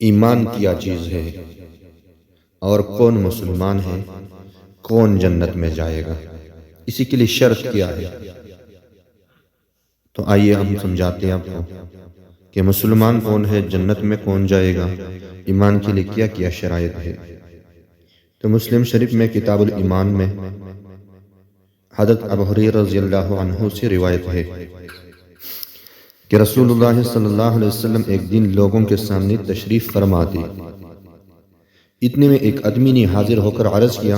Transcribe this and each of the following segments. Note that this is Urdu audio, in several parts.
ایمان کیا چیز ہے اور کون مسلمان ہے، کون جنت میں جائے گا، اسی کے لیے شرط کیا ہے؟ تو آئیے ہم سمجھاتے ہیں آپ کو کہ مسلمان کون ہے، جنت میں کون جائے گا، ایمان کے لیے کیا کیا شرائط ہے۔ تو مسلم شریف میں کتاب الایمان میں حضرت ابو ہریرہ رضی اللہ عنہ سے روایت ہے کہ رسول اللہ صلی اللہ علیہ وسلم ایک دن لوگوں کے سامنے تشریف فرما تھے۔ اتنے میں ایک آدمی نے حاضر ہو کر عرض کیا،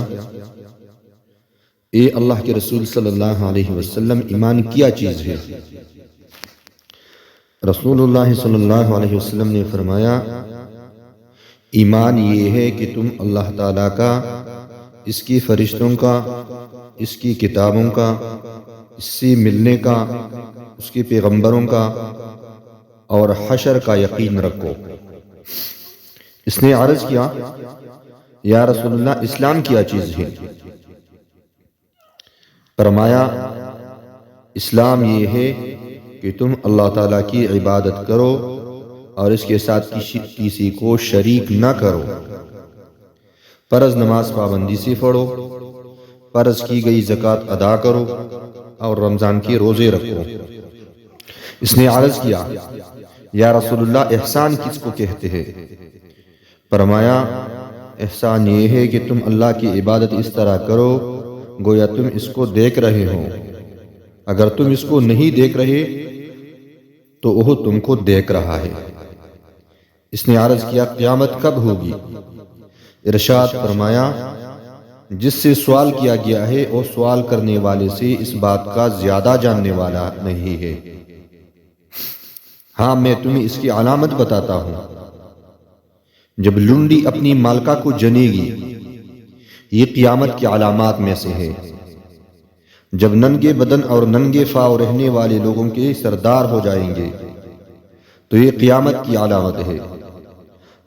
اے اللہ کے رسول صلی اللہ علیہ وسلم، ایمان کیا چیز ہے؟ رسول اللہ صلی اللہ علیہ وسلم نے فرمایا، ایمان یہ ہے کہ تم اللہ تعالیٰ کا، اس کی فرشتوں کا، اس کی کتابوں کا، اس سے ملنے کا، اس کے پیغمبروں کا اور حشر کا یقین رکھو۔ اس نے عرض کیا، یا رسول اللہ، اسلام کیا چیز ہے؟ فرمایا، اسلام یہ ہے کہ تم اللہ تعالیٰ کی عبادت کرو اور اس کے ساتھ کسی کو شریک نہ کرو، فرض نماز پابندی سے پڑھو، فرض کی گئی زکوٰۃ ادا کرو اور رمضان کے روزے رکھو۔ اس نے عرض کیا، یا رسول اللہ، احسان کس کو کہتے ہیں؟ فرمایا، احسان یہ ہے کہ تم اللہ کی عبادت اس طرح کرو گویا تم اس کو دیکھ رہے ہو، اگر تم اس کو نہیں دیکھ رہے تو وہ تم کو دیکھ رہا ہے۔ اس نے عرض کیا، قیامت کب ہوگی؟ ارشاد فرمایا، جس سے سوال کیا گیا ہے وہ سوال کرنے والے سے اس بات کا زیادہ جاننے والا نہیں ہے۔ ہاں، میں تمہیں اس کی علامت بتاتا ہوں۔ جب لنڈی اپنی مالکہ کو جنے گی، یہ قیامت کی علامات میں سے ہے۔ جب ننگے بدن اور ننگے پاؤں رہنے والے لوگوں کے سردار ہو جائیں گے تو یہ قیامت کی علامت ہے۔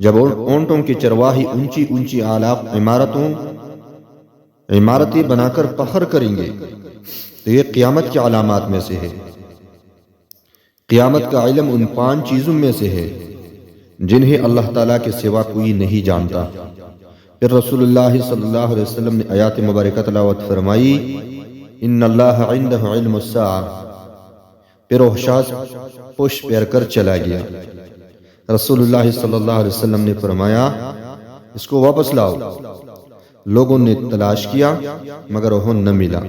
جب اونٹوں کے چرواہی اونچی اونچی عمارتیں بنا کر فخر کریں گے تو یہ قیامت کی علامات میں سے ہے۔ قیامت کا علم ان 5 چیزوں میں سے ہے جنہیں اللہ تعالیٰ کے سوا کوئی نہیں جانتا۔ پھر رسول اللہ صلی اللہ علیہ وسلم نے آیات مبارکہ تلاوت فرمائی، ان اللہ عنده علم الساعہ۔ پھر وہ شخص پش پیر کر چلا گیا۔ رسول اللہ صلی اللہ علیہ وسلم نے فرمایا، اس کو واپس لاؤ۔ لوگوں نے تلاش کیا مگر وہ نہ ملا۔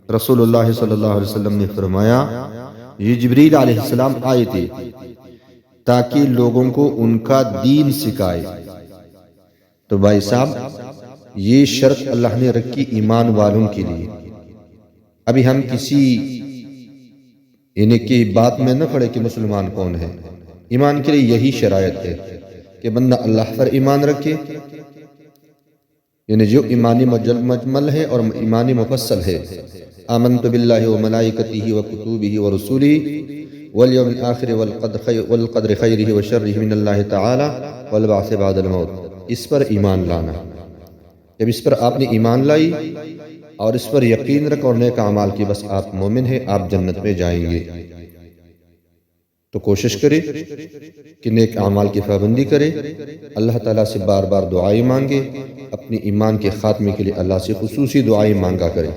رسول اللہ صلی اللہ علیہ وسلم نے فرمایا، یہ جبریل علیہ السلام آئے تھے تاکہ لوگوں کو ان کا دین سکھائے۔ تو بھائی صاحب، یہ شرط اللہ نے رکھی ایمان والوں کے لیے۔ ابھی ہم کسی کی بات میں نہ پڑے کہ مسلمان کون ہے۔ ایمان کے لیے یہی شرائط ہے کہ بندہ اللہ پر ایمان رکھے، یعنی جو ایمانی مجمل ہے اور ایمانی مفصل ہے۔ آمنت باللہ وملائکتہ وکتبہ ورسلہ والیوم الآخر والقدر خیرہ وشرہ من اللہ تعالی والبعث بعد الموت۔ اس پر ایمان لانا۔ جب اس پر آپ نے ایمان لائی اور اس پر یقین رکھ اور نیک اعمال کی، بس آپ مومن ہیں، آپ جنت میں جائیں گے۔ تو کوشش کرے کہ نیک اعمال کی پابندی کرے، اللہ تعالیٰ سے بار بار دعائیں مانگے، اپنی ایمان کے خاتمے کے لیے اللہ سے خصوصی دعائیں مانگا کرے۔